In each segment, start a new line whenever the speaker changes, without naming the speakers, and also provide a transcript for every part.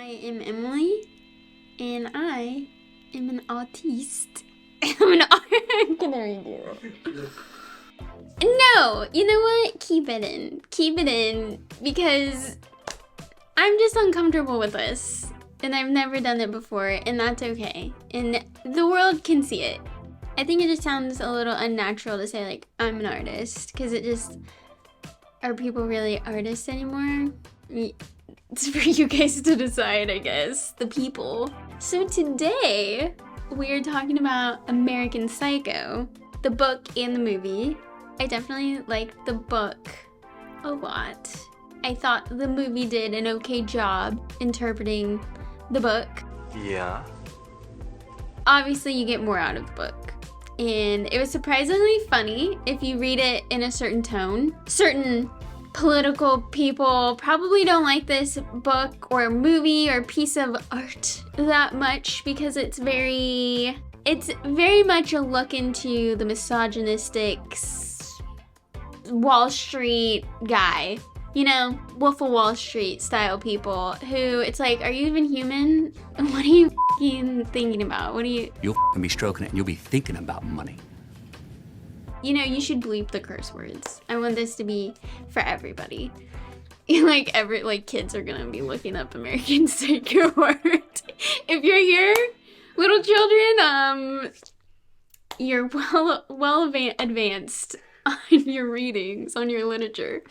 I am Emily, and I am an artiste. I'm gonna redo it. No, you know what? Keep it in. Keep it in, because I'm just uncomfortable with this, and I've never done it before, and that's okay. And the world can see it. I think it just sounds a little unnatural to say, like, I'm an artist, because it just... Are people really artists anymore? It's for you guys to decide, I guess. The people. So today, we're talking about American Psycho, the book and the movie. I definitely liked the book a lot. I thought the movie did an okay job interpreting the book.
Yeah.
Obviously, you get more out of the book. And it was surprisingly funny if you read it in a certain tone. Certain political people probably don't like this book or movie or piece of art that much because it's very much a look into the misogynistic Wall Street guy. You know, Wolf of Wall Street style people who it's like, are you even human? What are you f***ing thinking about? What are you...
You'll f***ing be stroking it and you'll be thinking about money.
You know, you should bleep the curse words. I want this to be for everybody. Like kids are gonna be looking up American Psycho art. If you're here, little children, you're well advanced on your readings, on your literature.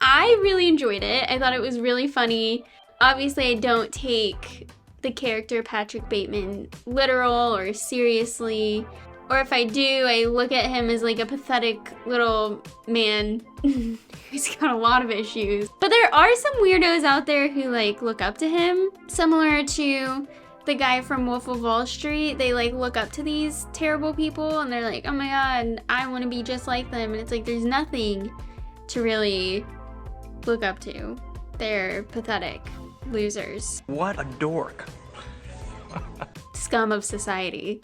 I really enjoyed it. I thought it was really funny. Obviously, I don't take the character Patrick Bateman literal or seriously. Or if I do, I look at him as like a pathetic little man who's got a lot of issues. But there are some weirdos out there who like look up to him. Similar to the guy from Wolf of Wall Street. They like look up to these terrible people and they're like, oh my god, I want to be just like them. And it's like, there's nothing to really look up to. They're pathetic losers.
What a dork.
Scum of society.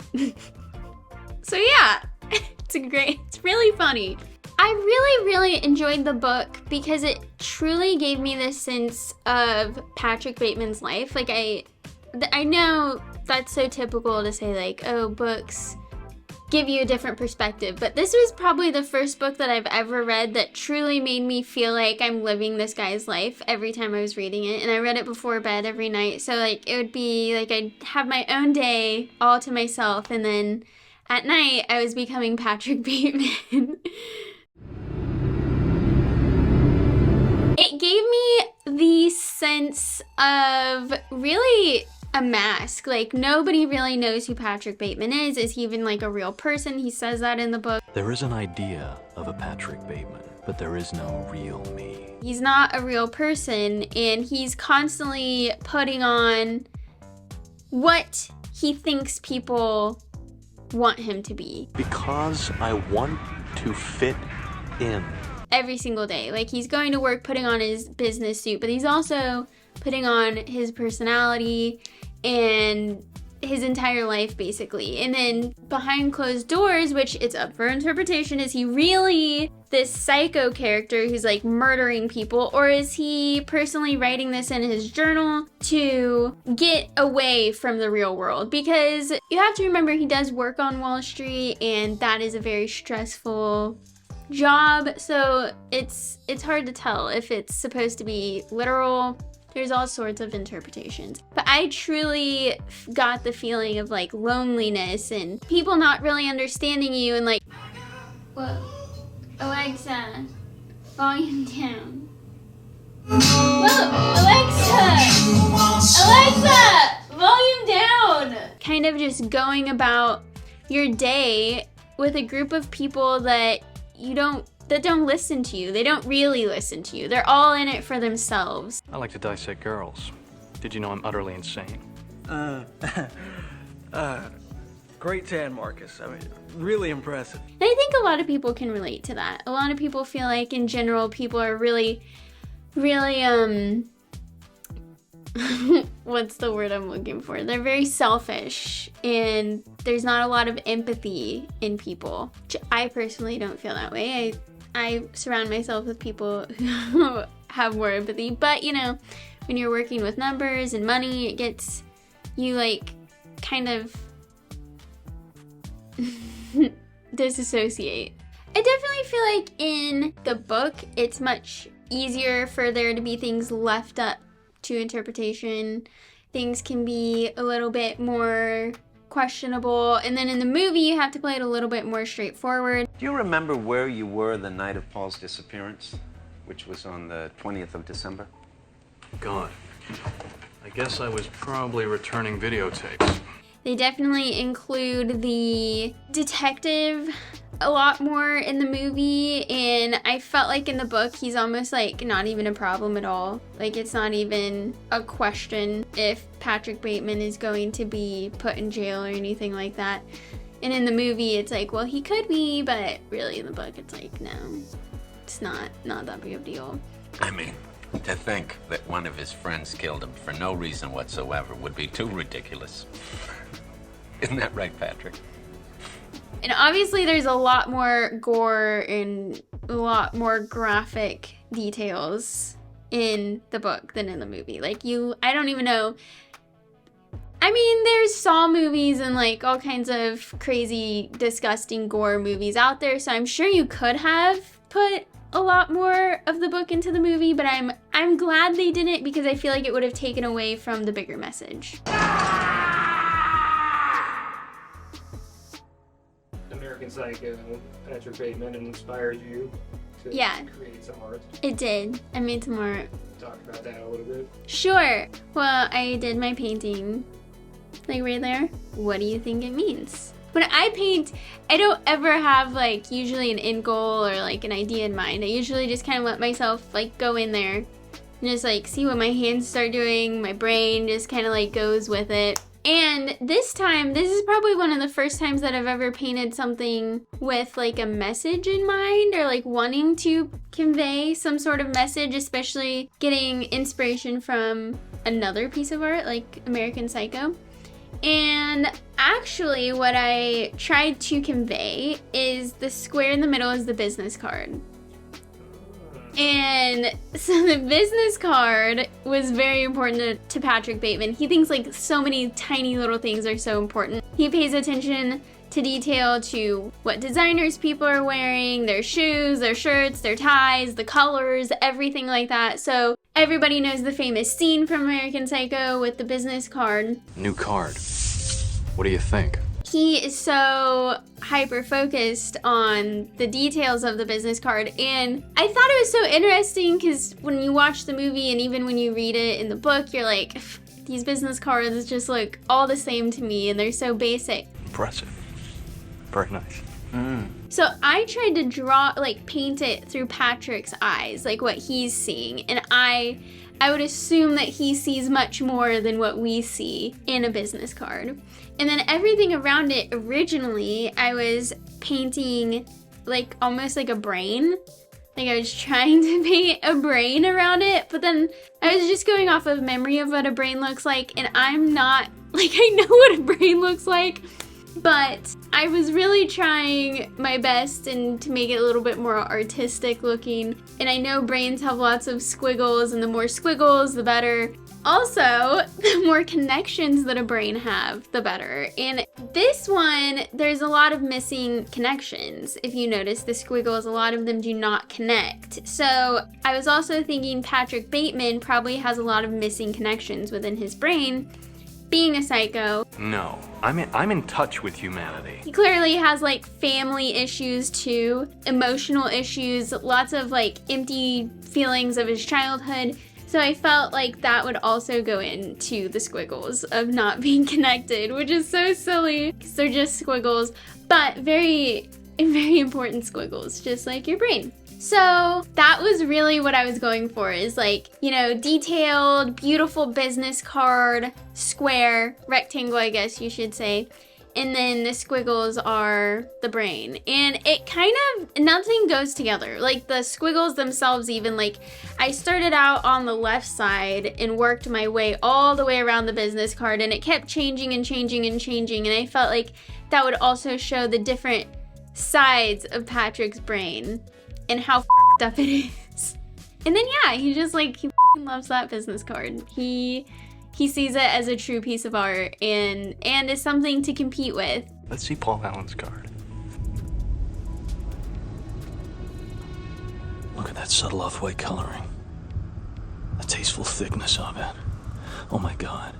So yeah, it's really funny. I really enjoyed the book because it truly gave me this sense of Patrick Bateman's life. Like I know that's so typical to say like, oh, books give you a different perspective, but this was probably the first book that I've ever read that truly made me feel like I'm living this guy's life every time I was reading it. And I read it before bed every night, so like it would be like I'd have my own day all to myself, and then at night I was becoming Patrick Bateman. It gave me the sense of really a mask. Like, nobody really knows who Patrick Bateman is. Is he even like a real person? He says that in the book.
There is an idea of a Patrick Bateman, but there is no real me.
He's not a real person, and he's constantly putting on what he thinks people want him to be.
Because I want to fit in.
Every single day. Like, he's going to work putting on his business suit, but he's also putting on his personality and his entire life, basically. And then behind closed doors, which it's up for interpretation, is he really this psycho character who's like murdering people, or is he personally writing this in his journal to get away from the real world? Because you have to remember, he does work on Wall Street, and that is a very stressful job, so it's hard to tell if it's supposed to be literal. There's all sorts of interpretations. But I truly got the feeling of like loneliness and people not really understanding you, and like, whoa, Alexa, volume down. Whoa, Alexa, volume down. Kind of just going about your day with a group of people that don't listen to you. They don't really listen to you. They're all in it for themselves.
I like to dissect girls. Did you know I'm utterly insane?
Great tan, Marcus. I mean, really impressive.
And I think a lot of people can relate to that. A lot of people feel like in general people are really what's the word I'm looking for? They're very selfish, and there's not a lot of empathy in people. I personally don't feel that way. I surround myself with people who have more empathy, but you know, when you're working with numbers and money, it gets you like kind of disassociate. I definitely feel like in the book, it's much easier for there to be things left up to interpretation. Things can be a little bit more questionable, and then in the movie you have to play it a little bit more straightforward.
Do you remember where you were the night of Paul's disappearance, which was on the 20th of December?
God, I guess I was probably returning videotapes.
They definitely include the detective a lot more in the movie, and I felt like in the book he's almost like not even a problem at all. Like it's not even a question if Patrick Bateman is going to be put in jail or anything like that. And in the movie it's like, well, he could be, but really in the book it's like, no, it's not that big of a deal.
I mean, to think that one of his friends killed him for no reason whatsoever would be too ridiculous. Isn't that right, Patrick?
And obviously there's a lot more gore and a lot more graphic details in the book than in the movie. Like I don't even know. I mean, there's Saw movies and like all kinds of crazy, disgusting gore movies out there. So I'm sure you could have put a lot more of the book into the movie, but I'm glad they didn't, because I feel like it would have taken away from the bigger message.
American Psycho, Patrick Bateman inspired you to create some art.
It did. I made some art.
Talk about that a little bit.
Sure. Well, I did my painting, like right there. What do you think it means? When I paint, I don't ever have like usually an end goal or like an idea in mind. I usually just kind of let myself like go in there and just like see what my hands start doing. My brain just kind of like goes with it. And this time, this is probably one of the first times that I've ever painted something with like a message in mind, or like wanting to convey some sort of message, especially getting inspiration from another piece of art like American Psycho. And actually what I tried to convey is the square in the middle is the business card. And so the business card was very important to Patrick Bateman. He thinks like so many tiny little things are so important. He pays attention to detail to what designers people are wearing, their shoes, their shirts, their ties, the colors, everything like that. So everybody knows the famous scene from American Psycho with the business card.
New card. What do you think?
He is so hyper-focused on the details of the business card, and I thought it was so interesting because when you watch the movie and even when you read it in the book, you're like, these business cards just look all the same to me and they're so basic.
Impressive. Very nice.
So I tried to draw, like paint it through Patrick's eyes, like what he's seeing, and I would assume that he sees much more than what we see in a business card. And then everything around it, originally, I was painting like almost like a brain. Like I was trying to paint a brain around it, but then I was just going off of memory of what a brain looks like, and I'm not, like I know what a brain looks like, but I was really trying my best and to make it a little bit more artistic looking. And I know brains have lots of squiggles, and the more squiggles, the better. Also, the more connections that a brain have, the better. And this one, there's a lot of missing connections. If you notice the squiggles, a lot of them do not connect. So I was also thinking Patrick Bateman probably has a lot of missing connections within his brain, being a psycho.
No, I'm in touch with humanity.
He clearly has like family issues too, emotional issues, lots of like empty feelings of his childhood. So I felt like that would also go into the squiggles of not being connected, which is so silly because they're just squiggles, but very, very important squiggles, just like your brain. So that was really what I was going for, is like, you know, detailed, beautiful business card, square, rectangle, I guess you should say. And then the squiggles are the brain. And it kind of, nothing goes together. Like the squiggles themselves even, like I started out on the left side and worked my way all the way around the business card, and it kept changing and changing and changing. And I felt like that would also show the different sides of Patrick's brain and how f***ed up it is. And then yeah, he just like, he loves that business card. He sees it as a true piece of art and is something to compete with.
Let's see Paul Allen's card.
Look at that subtle off-white coloring. The tasteful thickness of it. Oh my God.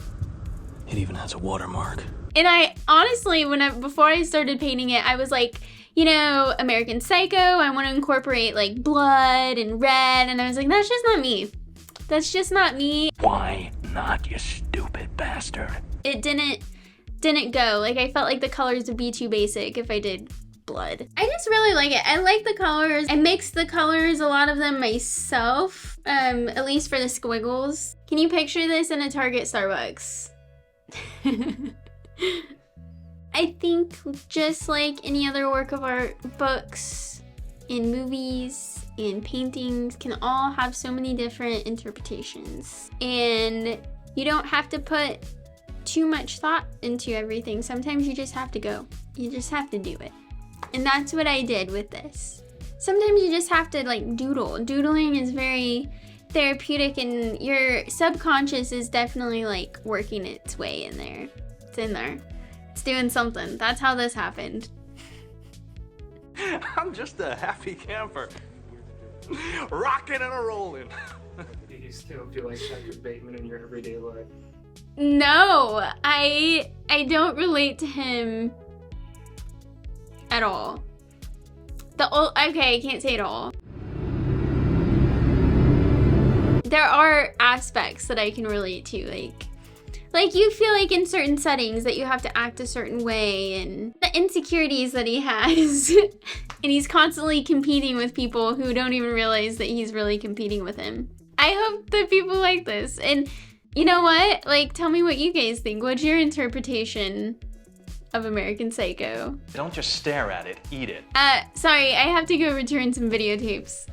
It even has a watermark.
And I honestly, before I started painting it, I was like, you know, American Psycho, I want to incorporate like blood and red. And I was like, that's just not me. That's just not me.
Why not, you stupid bastard?
It didn't go. Like, I felt like the colors would be too basic if I did blood. I just really like it. I like the colors. I mixed the colors, a lot of them myself, at least for the squiggles. Can you picture this in a Target Starbucks? I think just like any other work of art, books and movies and paintings can all have so many different interpretations. And you don't have to put too much thought into everything. Sometimes you just have to go. You just have to do it. And that's what I did with this. Sometimes you just have to like doodle. Doodling is very therapeutic and your subconscious is definitely like working its way in there. It's in there. It's doing something. That's how this happened.
I'm just a happy camper. Rocking and a rolling.
Do you still feel like Patrick Bateman in your everyday life?
No, I don't relate to him at all. Okay, I can't say it all. There are aspects that I can relate to, like you feel like in certain settings that you have to act a certain way and the insecurities that he has. And he's constantly competing with people who don't even realize that he's really competing with him. I hope that people like this. And you know what? Like, tell me what you guys think. What's your interpretation of American Psycho?
Don't just stare at it, eat it.
Sorry, I have to go return some videotapes.